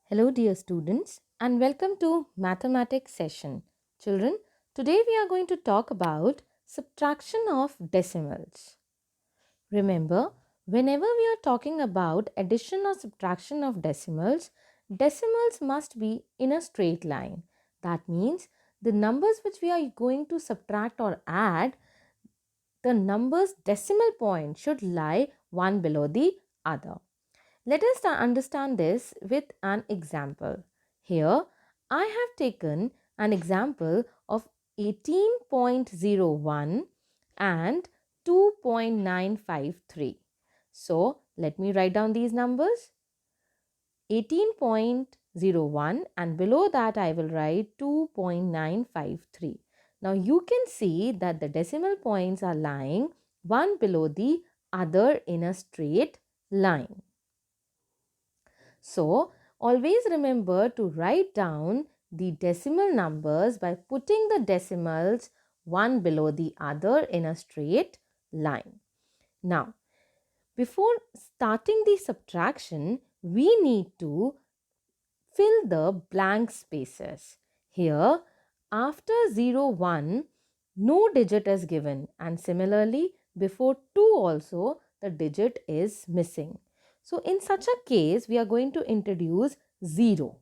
Hello dear students and welcome to mathematics session. Children, today we are going to talk about subtraction of decimals. Remember, whenever we are talking about addition or subtraction of decimals, decimals must be in a straight line. That means the numbers which we are going to subtract or add, the number's decimal point should lie one below the other. Let us understand this with an example. Here, I have taken an example of 18.01 and 2.953. So, let me write down these numbers. 18.01 and below that I will write 2.953. Now, you can see that the decimal points are lying one below the other in a straight line. So, always remember to write down the decimal numbers by putting the decimals one below the other in a straight line. Now, before starting the subtraction, we need to fill the blank spaces. Here, after 0, 1, no digit is given, and similarly, before 2 also, the digit is missing. So, in such a case, we are going to introduce 0.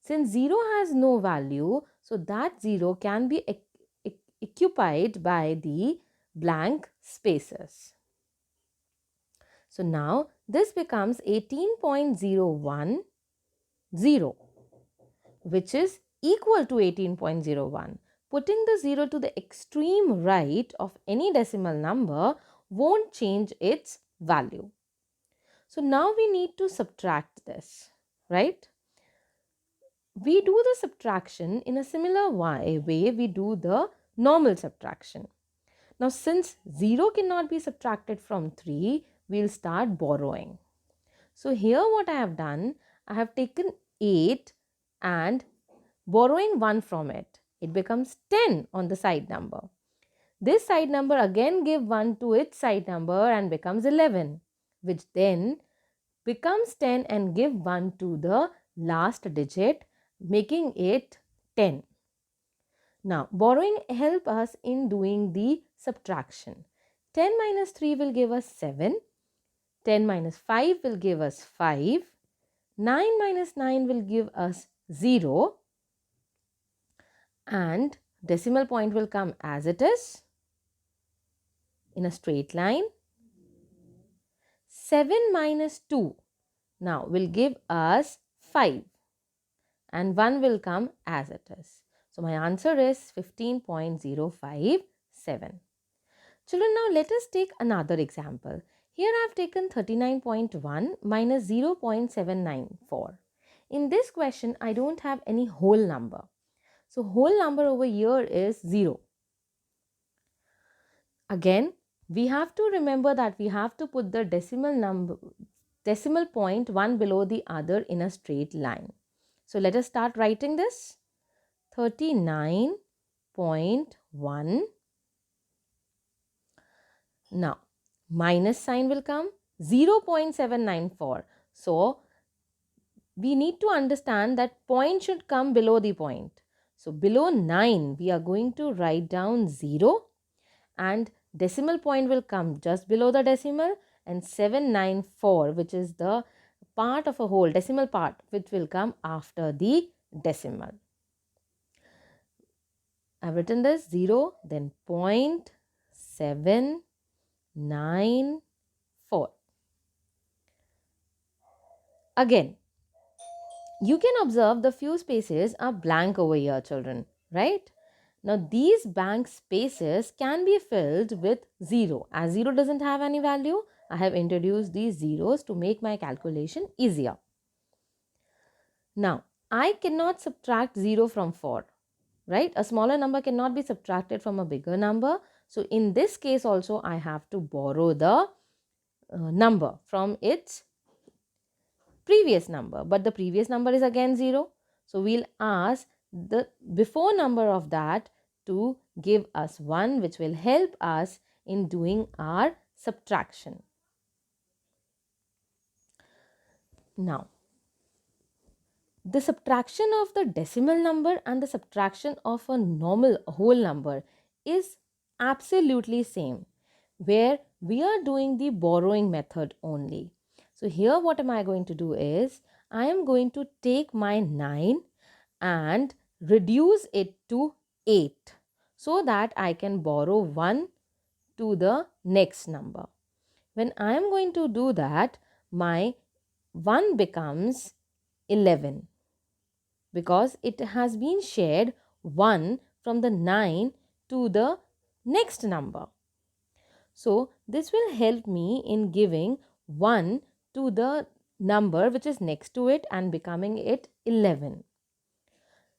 Since 0 has no value, so that 0 can be occupied by the blank spaces. So, now this becomes 18.01, which is equal to 18.01. Putting the 0 to the extreme right of any decimal number won't change its value. So now we need to subtract this, right? We do the subtraction in a similar way we do the normal subtraction. Now since 0 cannot be subtracted from 3, we'll start borrowing. So here what I have done, I have taken 8 and borrowing 1 from it. It becomes 10 on the side number. This side number again give 1 to its side number and becomes 11, which then becomes 10 and give 1 to the last digit, making it 10. Now, borrowing help us in doing the subtraction. 10 minus 3 will give us 7. 10 minus 5 will give us 5. 9 minus 9 will give us 0. And decimal point will come as it is in a straight line. 7 minus 2 now will give us 5 and 1 will come as it is. So my answer is 15.057. Children, now let us take another example. Here I have taken 39.1 minus 0.794. In this question, I don't have any whole number. So whole number over here is 0. Again, we have to remember that we have to put the decimal point one below the other in a straight line. So let us start writing this. 39.1. Now, minus sign will come 0.794. So, we need to understand that point should come below the point. So, below 9, we are going to write down 0 and decimal point will come just below the decimal and 794, which is the part of a whole, decimal part, which will come after the decimal. I've written this 0, then 0.794. Again, you can observe the few spaces are blank over here, children, right? Now, these blank spaces can be filled with 0. As 0 doesn't have any value, I have introduced these zeros to make my calculation easier. Now, I cannot subtract 0 from 4, right? A smaller number cannot be subtracted from a bigger number. So, in this case also, I have to borrow the number from its previous number, but the previous number is again 0. So we'll ask the before number of that to give us 1, which will help us in doing our subtraction. Now, The subtraction of the decimal number and the subtraction of a normal whole number is absolutely same, where we are doing the borrowing method only. So here what am I going to do is, I am going to take my 9 and reduce it to 8 so that I can borrow 1 to the next number. When I am going to do that, my 1 becomes 11 because it has been shared 1 from the 9 to the next number. So this will help me in giving 1 to the number which is next to it and becoming it 11.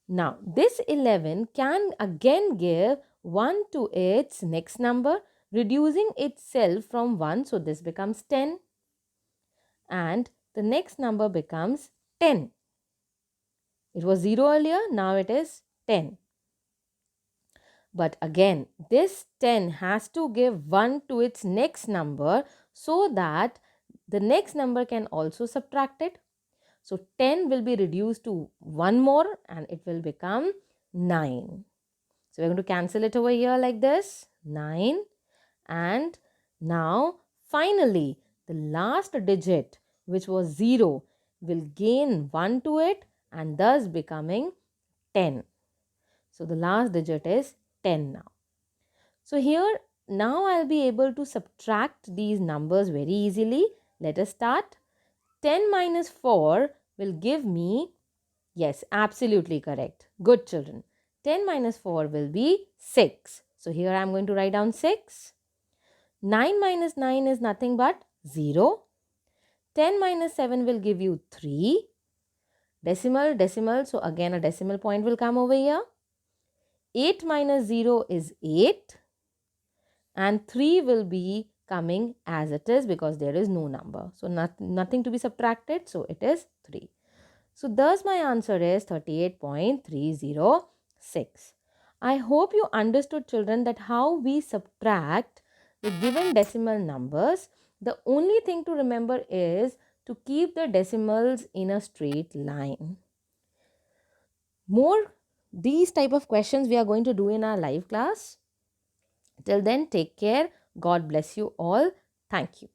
Now this 11 can again give 1 to its next number, reducing itself from 1, so this becomes 10, and the next number becomes 10. It was 0 earlier, now it is 10. But again, this 10 has to give 1 to its next number so that the next number can also subtract it. So 10 will be reduced to 1 more and it will become 9. So we're going to cancel it over here like this, 9. And now finally the last digit, which was 0, will gain 1 to it and thus becoming 10. So the last digit is 10 now. So here now I'll be able to subtract these numbers very easily. Let us start. 10 minus 4 will give me, yes, absolutely correct. Good children. 10 minus 4 will be 6. So here I am going to write down 6. 9 minus 9 is nothing but 0. 10 minus 7 will give you 3. Decimal, decimal. So again a decimal point will come over here. 8 minus 0 is 8. And 3 will be coming as it is because there is no number. So nothing to be subtracted. So it is 3. So thus my answer is 38.306. I hope you understood, children, that how we subtract the given decimal numbers. The only thing to remember is to keep the decimals in a straight line. More these type of questions we are going to do in our live class. Till then, take care. God bless you all. Thank you.